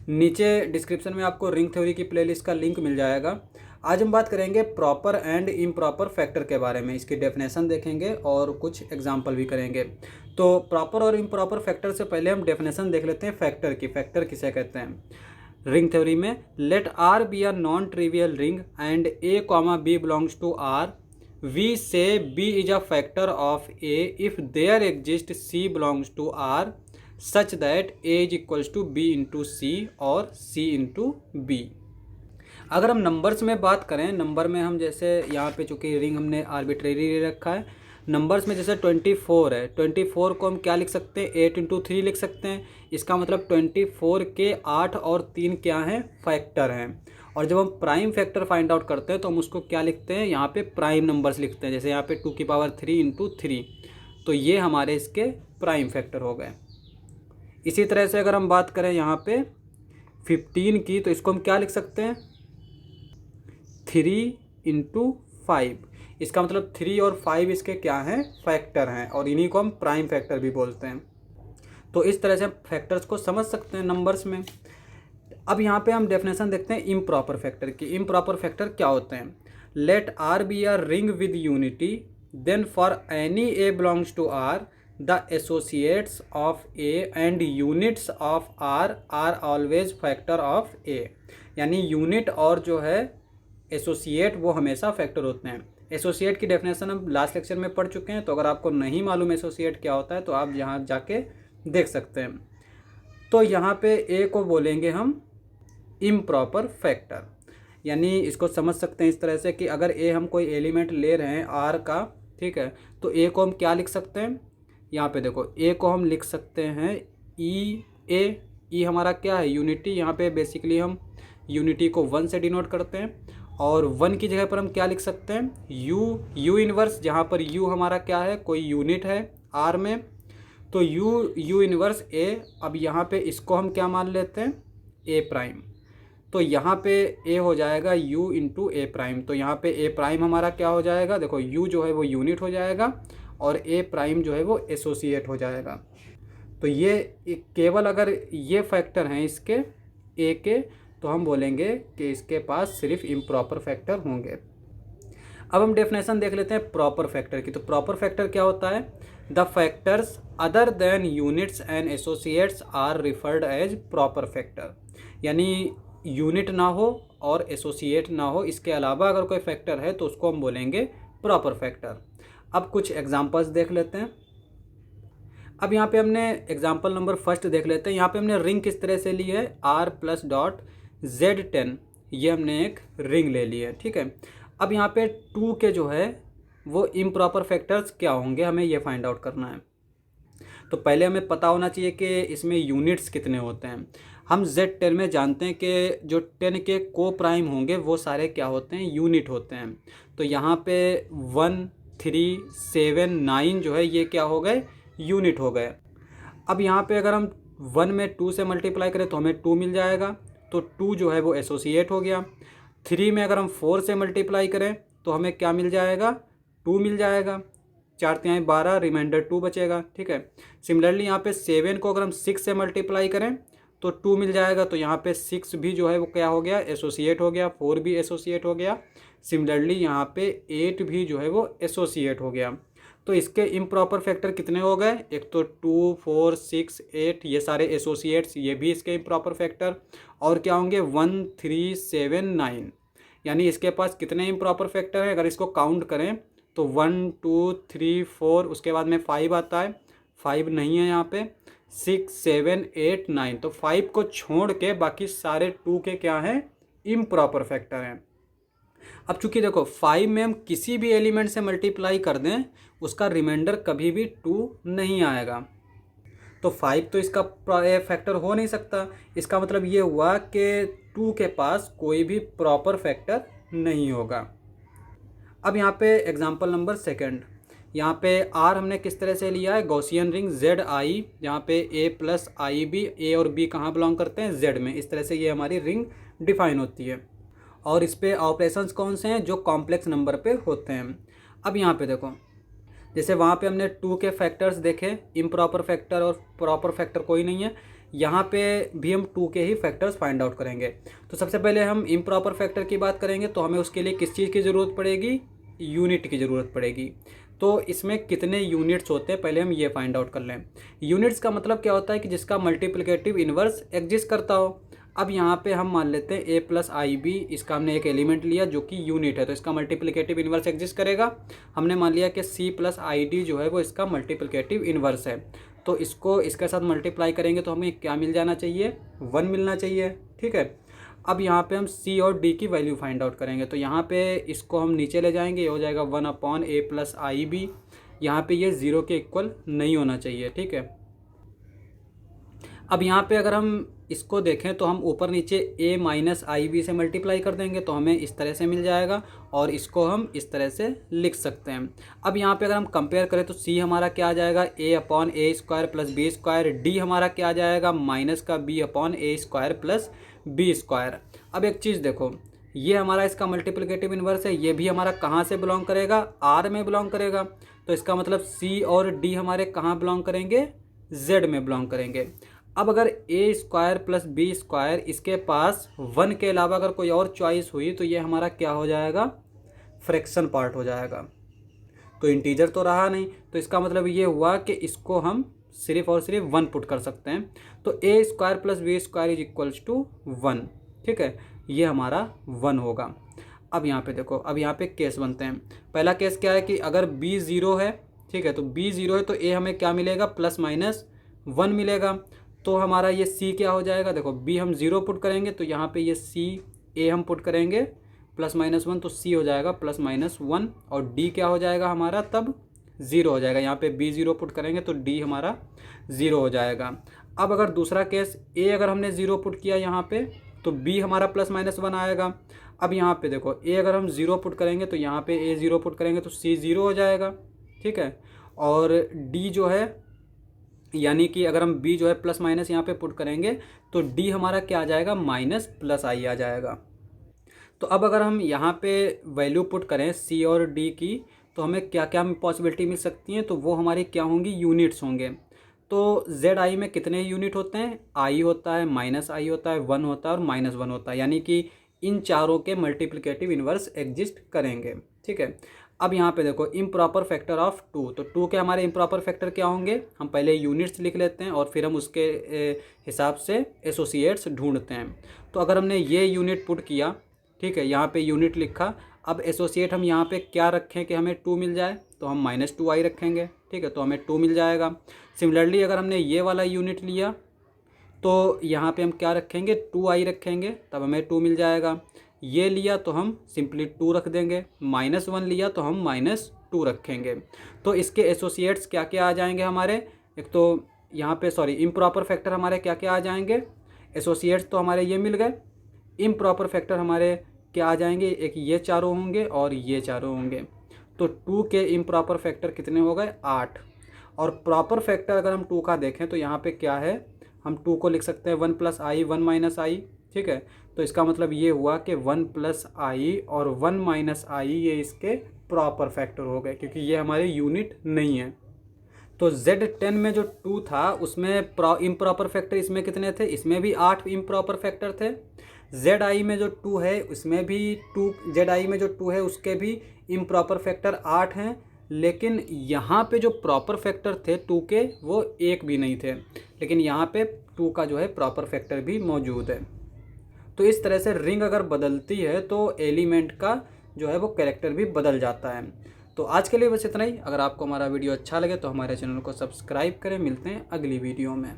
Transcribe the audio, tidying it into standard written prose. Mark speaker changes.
Speaker 1: नीचे डिस्क्रिप्शन में आपको रिंग थ्योरी की प्लेलिस्ट का लिंक मिल जाएगा। आज हम बात करेंगे प्रॉपर एंड इम्प्रॉपर फैक्टर के बारे में, इसकी डेफिनेशन देखेंगे और कुछ एग्जाम्पल भी करेंगे। तो प्रॉपर और इम्प्रॉपर फैक्टर से पहले हम डेफिनेशन देख लेते हैं फैक्टर की। फैक्टर किसे कहते हैं रिंग थ्योरी में? Let R be a non trivial ring and a comma b belongs to R, we say b is a factor of a if there exist c belongs to R such that a is equals to b into c or c into B. अगर हम numbers में बात करें, number में हम जैसे यहाँ पे चूँकि रिंग हमने आर्बिट्रेरी ले रखा है, नंबर्स में जैसे 24 है, 24 को हम क्या लिख सकते हैं? 8 इंटू 3 लिख सकते हैं। इसका मतलब 24 के 8 और 3 क्या हैं? फैक्टर हैं। और जब हम प्राइम फैक्टर फाइंड आउट करते हैं तो हम उसको क्या लिखते हैं? यहाँ पे प्राइम नंबर्स लिखते हैं। जैसे यहाँ पे 2 की पावर 3 इंटू 3, तो ये हमारे इसके प्राइम फैक्टर हो गए। इसी तरह से अगर हम बात करें यहाँ पे 15 की, तो इसको हम क्या लिख सकते हैं? 3 इंटू 5। इसका मतलब 3 और 5 इसके क्या हैं? फैक्टर हैं, और इन्हीं को हम प्राइम फैक्टर भी बोलते हैं। तो इस तरह से हम फैक्टर्स को समझ सकते हैं नंबर्स में। अब यहाँ पे हम डेफिनेशन देखते हैं इम्प्रॉपर फैक्टर की। इम्प्रॉपर फैक्टर क्या होते हैं? Let R be a ring with unity, then for any a belongs to R the associates of a and units of R are always factor of a. यानी unit और जो है associate वो हमेशा factor होते हैं। एसोसिएट की definition हम लास्ट लेक्चर में पढ़ चुके हैं, तो अगर आपको नहीं मालूम एसोसिएट क्या होता है तो आप यहाँ जाके देख सकते हैं। तो यहाँ पे ए को बोलेंगे हम इम्प्रॉपर फैक्टर। यानी इसको समझ सकते हैं इस तरह से कि अगर ए हम कोई एलिमेंट ले रहे हैं आर का, ठीक है, तो ए को हम क्या लिख सकते हैं? यहाँ पे देखो, ए को हम लिख सकते हैं ई ए। ई हमारा क्या है? यूनिटी। यहाँ पे बेसिकली हम यूनिटी को 1 से डिनोट करते हैं, और 1 की जगह पर हम क्या लिख सकते हैं? यू इनवर्स, जहाँ पर यू हमारा क्या है? कोई यूनिट है आर में, तो यू इनवर्स ए। अब यहाँ पे इसको हम क्या मान लेते हैं? ए प्राइम। तो यहाँ पे ए हो जाएगा यू इंटू ए प्राइम। तो यहाँ पे ए प्राइम हमारा क्या हो जाएगा? देखो, यू जो है वो यूनिट हो जाएगा और ए प्राइम जो है वो एसोसिएट हो जाएगा। तो ये केवल अगर ये फैक्टर हैं इसके ए के, तो हम बोलेंगे कि इसके पास सिर्फ इम्प्रॉपर फैक्टर होंगे। अब हम डेफिनेशन देख लेते हैं प्रॉपर फैक्टर की। तो प्रॉपर फैक्टर क्या होता है? The factors other than units and associates are referred as proper factor. यानी यूनिट ना हो और एसोसिएट ना हो, इसके अलावा अगर कोई फैक्टर है तो उसको हम बोलेंगे प्रॉपर फैक्टर। अब कुछ एग्जांपल्स देख लेते हैं। अब यहाँ पे हमने एग्जांपल नंबर फर्स्ट देख लेते हैं। यहाँ पे हमने रिंग किस तरह से ली है? R प्लस डॉट Z10, ये हमने एक रिंग ले ली है, ठीक है। अब यहाँ पे 2 के जो है वो इम्प्रॉपर फैक्टर्स क्या होंगे, हमें ये फाइंड आउट करना है। तो पहले हमें पता होना चाहिए कि इसमें यूनिट्स कितने होते हैं। हम Z10 में जानते हैं कि जो 10 के को प्राइम होंगे वो सारे क्या होते हैं? यूनिट होते हैं। तो यहाँ पे 1, 3, 7, 9 जो है ये क्या हो गए? यूनिट हो गए। अब यहाँ पे अगर हम 1 में 2 से मल्टीप्लाई करें तो हमें 2 मिल जाएगा, तो 2 जो है वो एसोसिएट हो गया। 3 में अगर हम 4 से मल्टीप्लाई करें तो हमें क्या मिल जाएगा? 2 मिल जाएगा। 4 तिहाई 12, रिमाइंडर 2 बचेगा, ठीक है। सिमिलरली यहाँ पे 7 को अगर हम 6 से मल्टीप्लाई करें तो 2 मिल जाएगा, तो यहाँ पे 6 भी जो है वो क्या हो गया? एसोसिएट हो गया। 4 भी एसोसिएट हो गया। सिमिलरली यहाँ पे 8 भी जो है वो एसोसिएट हो गया। तो इसके इम्प्रॉपर फैक्टर कितने हो गए? एक तो 2, 4, 6, 8, ये सारे एसोसिएट्स, ये भी इसके इम्प्रॉपर फैक्टर। और क्या होंगे? 1, 3, 7, 9। यानी इसके पास कितने इम्प्रॉपर फैक्टर हैं? अगर इसको काउंट करें तो 1, 2, 3, 4, उसके बाद में 5 आता है। 5 नहीं है यहाँ पे। 6, 7, 8, 9। तो 5 को छोड़ के बाकी सारे 2 के क्या हैं? इम्प्रॉपर फैक्टर हैं। अब चूंकि देखो 5 में हम किसी भी एलिमेंट से मल्टीप्लाई कर दें, उसका रिमाइंडर कभी भी 2 नहीं आएगा। तो 5 तो इसका फैक्टर हो नहीं सकता। इसका मतलब ये हुआ कि 2 के पास कोई भी प्रॉपर फैक्टर नहीं होगा। अब यहाँ पे एग्जांपल नंबर सेकंड, यहाँ पे R हमने किस तरह से लिया है? गॉसियन रिंग ZI, जहाँ पे A plus I B, A और B कहाँ बिलोंग करते हैं? Z में। इस तरह से ये हमारी रिंग डिफाइन होती है। और इस पे ऑपरेशंस कौन से हैं? जो कॉम्प्लेक्स नंबर पे होते हैं। अब यहाँ पे देखो, जैसे वहाँ पे हमने 2 के फैक्टर्स देखे, इम्प्रॉपर फैक्टर और प्रॉपर फैक्टर कोई नहीं है। यहाँ पे भी हम 2 के ही फैक्टर्स फाइंड आउट करेंगे। तो सबसे पहले हम इम्प्रॉपर फैक्टर की बात करेंगे, तो हमें उसके लिए किस चीज़ की ज़रूरत पड़ेगी, यूनिट की ज़रूरत पड़ेगी। तो इसमें कितने यूनिट्स होते हैं पहले हम ये फाइंड आउट कर लें। यूनिट्स का मतलब क्या होता है कि जिसका मल्टीप्लिकेटिव इन्वर्स एग्जिस्ट करता हो। अब यहाँ पे हम मान लेते हैं a प्लस आई बी, इसका हमने एक एलिमेंट लिया जो कि यूनिट है, तो इसका मल्टीप्लिकेटिव इन्वर्स एग्जिस्ट करेगा। हमने मान लिया कि c प्लस आई डी जो है वो इसका मल्टीप्लिकेटिव इन्वर्स है, तो इसको इसके साथ मल्टीप्लाई करेंगे तो हमें क्या मिल जाना चाहिए, 1 मिलना चाहिए। ठीक है, अब यहाँ पे हम c और d की वैल्यू फाइंड आउट करेंगे, तो यहाँ पे इसको हम नीचे ले जाएंगे, ये हो जाएगा 1/a प्लस आई बी। यहाँ पे ये 0 के इक्वल नहीं होना चाहिए। ठीक है, अब यहाँ पे अगर हम इसको देखें तो हम ऊपर नीचे a माइनस आई बी से मल्टीप्लाई कर देंगे तो हमें इस तरह से मिल जाएगा, और इसको हम इस तरह से लिख सकते हैं। अब यहाँ पे अगर हम कंपेयर करें तो c हमारा क्या आ जाएगा, a/a square plus B square, d हमारा क्या आ जाएगा, माइनस का b/a square plus B square. अब एक चीज़ देखो, ये हमारा इसका मल्टीप्लिकेटिव इन्वर्स है, ये भी हमारा कहाँ से बिलोंग करेगा, r में बिलोंग करेगा। तो इसका मतलब c और d हमारे कहाँ बिलोंग करेंगे, z में बिलोंग करेंगे। अब अगर a square plus B square इसके पास 1 के अलावा अगर कोई और चॉइस हुई तो ये हमारा क्या हो जाएगा, फ्रैक्शन पार्ट हो जाएगा। तो इंटीजर तो रहा नहीं, तो इसका मतलब ये हुआ कि इसको हम सिर्फ और सिर्फ 1 पुट कर सकते हैं। तो a square plus B square is equals to 1। ठीक है, ये हमारा 1 होगा। अब यहाँ पे देखो, अब यहाँ पे केस बनते हैं। पहला केस क्या है कि अगर b 0 है, ठीक है, तो b 0 है तो a हमें क्या मिलेगा, प्लस माइनस 1 मिलेगा। तो हमारा ये c क्या हो जाएगा, देखो b हम 0 पुट करेंगे तो यहाँ पे ये c, a हम पुट करेंगे प्लस माइनस 1, तो c हो जाएगा प्लस माइनस 1, और d क्या हो जाएगा हमारा तब 0 हो जाएगा। यहाँ पे b 0 पुट करेंगे तो d हमारा 0 हो जाएगा। अब अगर दूसरा केस a अगर हमने 0 पुट किया यहाँ पे तो b हमारा प्लस माइनस 1 आएगा। अब यहाँ पे देखो a अगर हम 0 पुट करेंगे तो यहाँ पे a 0 पुट करेंगे तो c 0 हो जाएगा। ठीक है, और d जो है, यानी कि अगर हम b जो है प्लस माइनस यहाँ पे पुट करेंगे तो d हमारा क्या आ जाएगा, माइनस प्लस आई आ जाएगा। तो अब अगर हम यहाँ पे वैल्यू पुट करें c और d की तो हमें क्या क्या पॉसिबिलिटी मिल सकती हैं, तो वो हमारी क्या होंगी, यूनिट्स होंगे। तो z i में कितने यूनिट होते हैं, i होता है, माइनस आई होता है, 1 होता है और माइनस 1 होता है, यानी कि इन चारों के मल्टीप्लिकेटिव इन्वर्स एग्जिस्ट करेंगे। ठीक है, अब यहाँ पे देखो इम्प्रॉपर फैक्टर ऑफ 2, तो 2 के हमारे इम्प्रॉपर फैक्टर क्या होंगे, हम पहले यूनिट्स लिख लेते हैं और फिर हम उसके हिसाब से एसोसिएट्स ढूंढते हैं। तो अगर हमने ये यूनिट पुट किया, ठीक है, यहाँ पे यूनिट लिखा, अब एसोसिएट हम यहाँ पे क्या रखें कि हमें 2 मिल जाए, तो हम माइनस 2i रखेंगे। ठीक है, तो हमें 2 मिल जाएगा। सिमिलरली अगर हमने ये वाला यूनिट लिया तो यहाँ पे हम क्या रखेंगे, 2i रखेंगे, तब हमें 2 मिल जाएगा। ये लिया तो हम सिंपली 2 रख देंगे, माइनस 1 लिया तो हम माइनस 2 रखेंगे। तो इसके एसोसिएट्स क्या क्या आ जाएंगे हमारे, एक तो यहाँ पे सॉरी इम्प्रॉपर फैक्टर हमारे क्या क्या आ जाएंगे, एसोसिएट्स तो हमारे ये मिल गए, इम्प्रॉपर फैक्टर हमारे क्या आ जाएंगे, एक ये चारों होंगे और ये चारों होंगे। तो 2 के इम्प्रॉपर फैक्टर कितने हो गए, 8। और प्रॉपर फैक्टर अगर हम 2 का देखें तो यहाँ पे क्या है, हम 2 को लिख सकते हैं 1 प्लस आई 1 माइनस आई। ठीक है, तो इसका मतलब ये हुआ कि 1 प्लस आई और 1 माइनस आई ये इसके प्रॉपर फैक्टर हो गए, क्योंकि ये हमारे यूनिट नहीं है। तो Z10 में जो 2 था उसमें इम्प्रॉपर फैक्टर इसमें कितने थे, इसमें भी 8 इम्प्रॉपर फैक्टर थे। ZI में जो 2 है उसमें भी ZI में जो 2 है उसके भी इम्प्रॉपर फैक्टर 8 हैं, लेकिन यहाँ पे जो प्रॉपर फैक्टर थे 2 के वो एक भी नहीं थे, लेकिन यहाँ पे 2 का जो है प्रॉपर फैक्टर भी मौजूद है। तो इस तरह से रिंग अगर बदलती है तो एलिमेंट का जो है वो कैरेक्टर भी बदल जाता है। तो आज के लिए बस इतना ही। अगर आपको हमारा वीडियो अच्छा लगे तो हमारे चैनल को सब्सक्राइब करें। मिलते हैं अगली वीडियो में।